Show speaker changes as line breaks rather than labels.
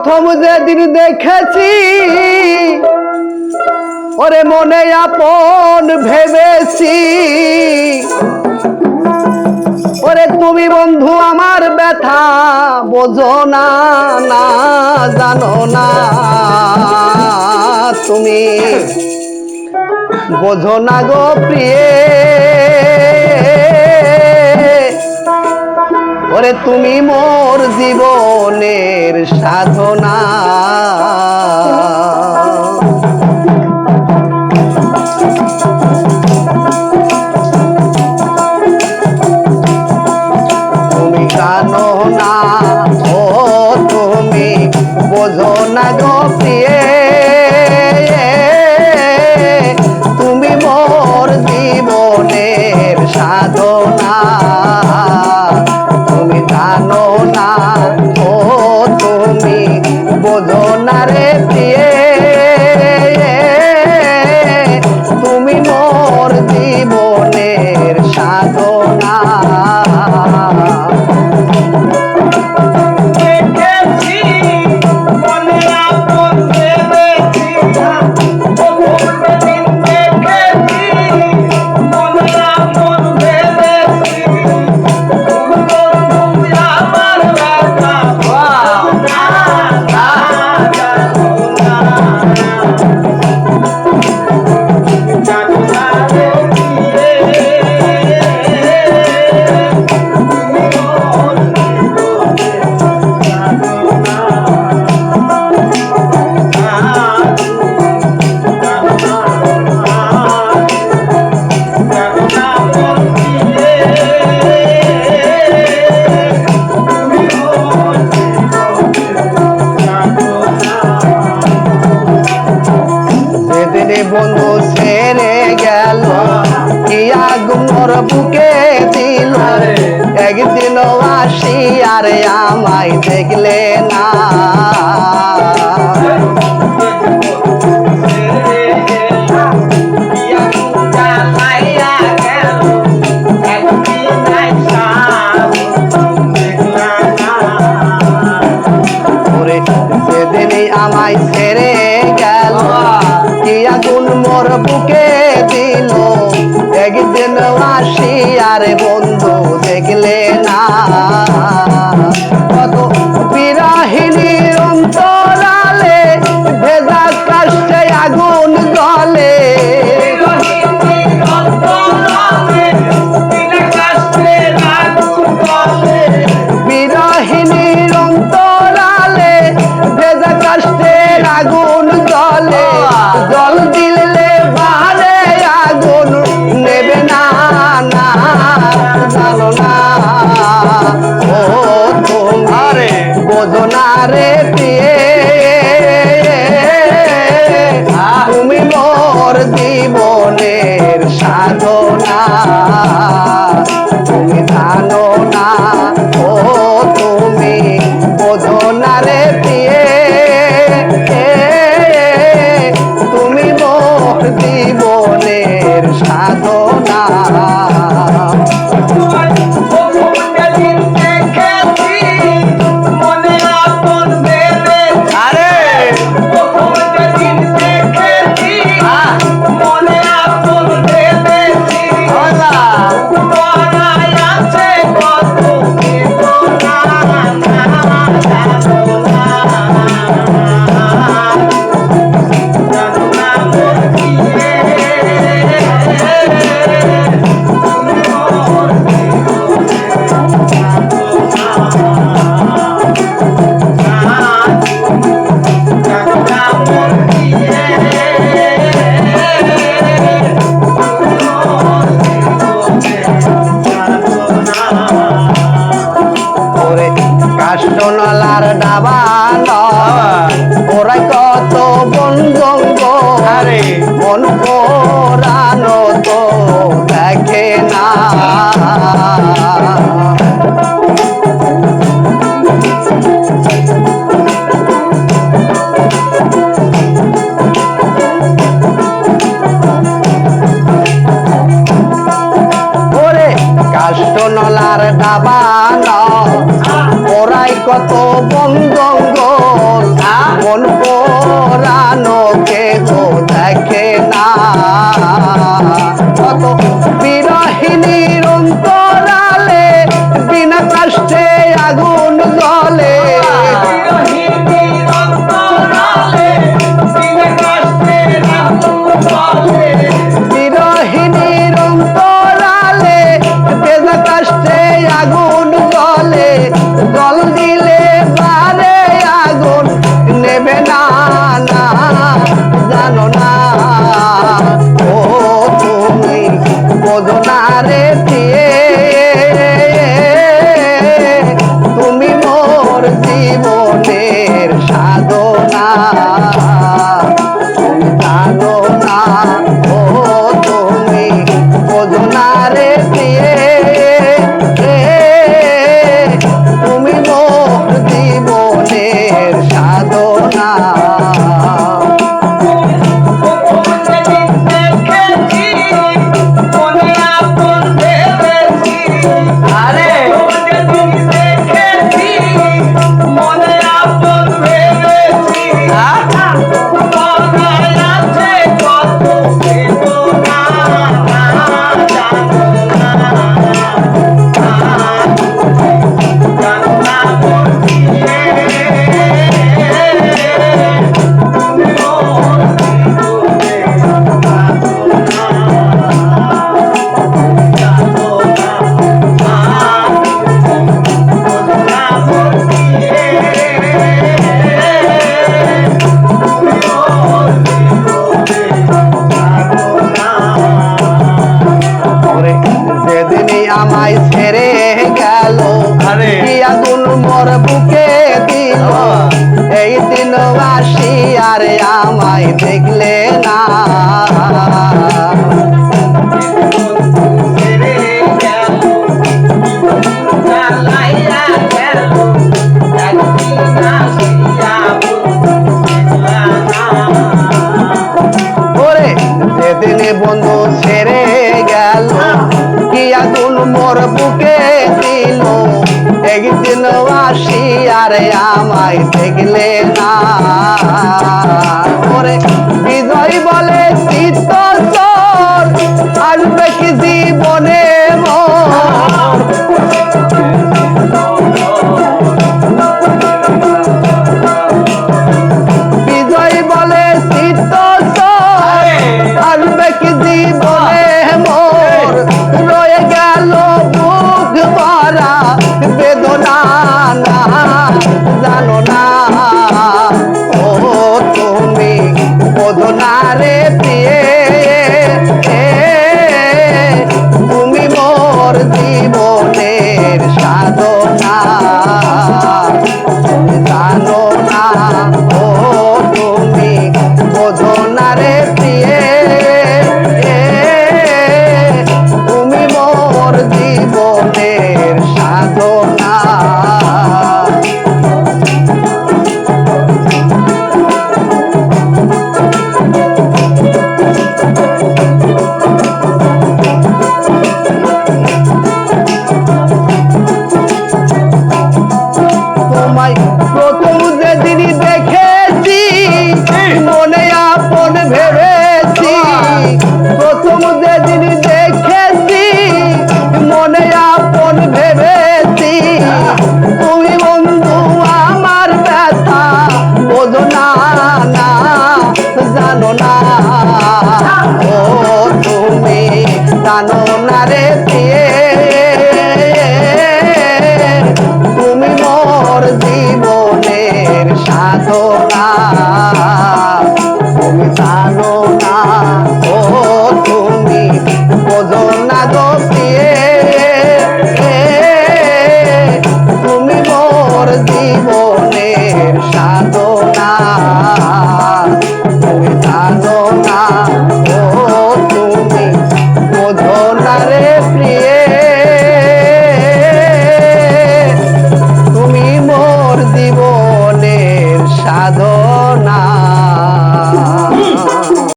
প্রথম যেদিন দেখেছি ওরে মনে আপন ভেবেছি, ওরে তুমি বন্ধু আমার ব্যথা বোঝো না, না জানো না, তুমি বোঝো না গো প্রিয়ে, ওরে তুমি মোর জীবনের সাধনা। তুমি জানো না, ও তুমি বোঝো না গো প্রিয়ে, তুমি মোর জীবনের সাধনা। তুমি জানো না, ও তুমি বোঝো না রে প্রিয়ে, তুমি মোর জীবনের সাধনা। বন্ধু ছেড়ে গেল কি আগুন মোর বুকে দিল, একদিন আসি আর আমায় দেখলে না। সেদিনই আমায় ছেড়ে গেল কি আগুন মোর বুকে দিল, একদিন আসি আর বন্ধু দেখলে না। কত বিরাহিনীর অন্তরালে ভেজা কাষ্টে আগুন জ্বলে, বিরাহিনীর অন্তরালে ভেজা কাষ্টের আগুন জ্বলে, জল দিলে বারে আগুন নেবে না, না জানো না, ও তোমারে বোঝো না রে প্রিয়ে, তুমি মোর জীবনের সাধনা। তুমি জানো না, ও তুমি বোঝো না রে প্রিয়ে, তুমি মোর জীবনের সাধনা। কাষ্টনলার ডাবান ওরাই কত বন জঙ্গল, মন পোড়ানো তো দেখে না। ওরে কাষ্টনলার ডাবান ওরাই কত বন জঙ্গল, মন পোড়ানো কেহ দেখে না কত বিরহিণীর অন্তরালে বিনা কষ্টে আগুন জ্বলে বিরহিণীর অন্তরালে বিনা কষ্টে আগুন জ্বলে জল দিলে বারে আগুন নেবে না না জানো না ও তুমি বোঝো না রে প্রিয়ে তুমি মোর জীবনের সাধনা তুমি জানো না ও তুমি বোঝো না রে প্রিয়ে তুমি মোর জীবনের সাধনা আমায় ছেড়ে গেল কি আগুন মোর বুকে দিল এই দিন আসি আর আমায় দেখলে না ওরে যেদিন বন্ধু ছেড়ে গেল কি আগুন মোর বুকে দিল একদিন আসি আর আমায় দেখলে না ওরে বিজয় বলে চিত্ত আসবে কি জীবনে মোর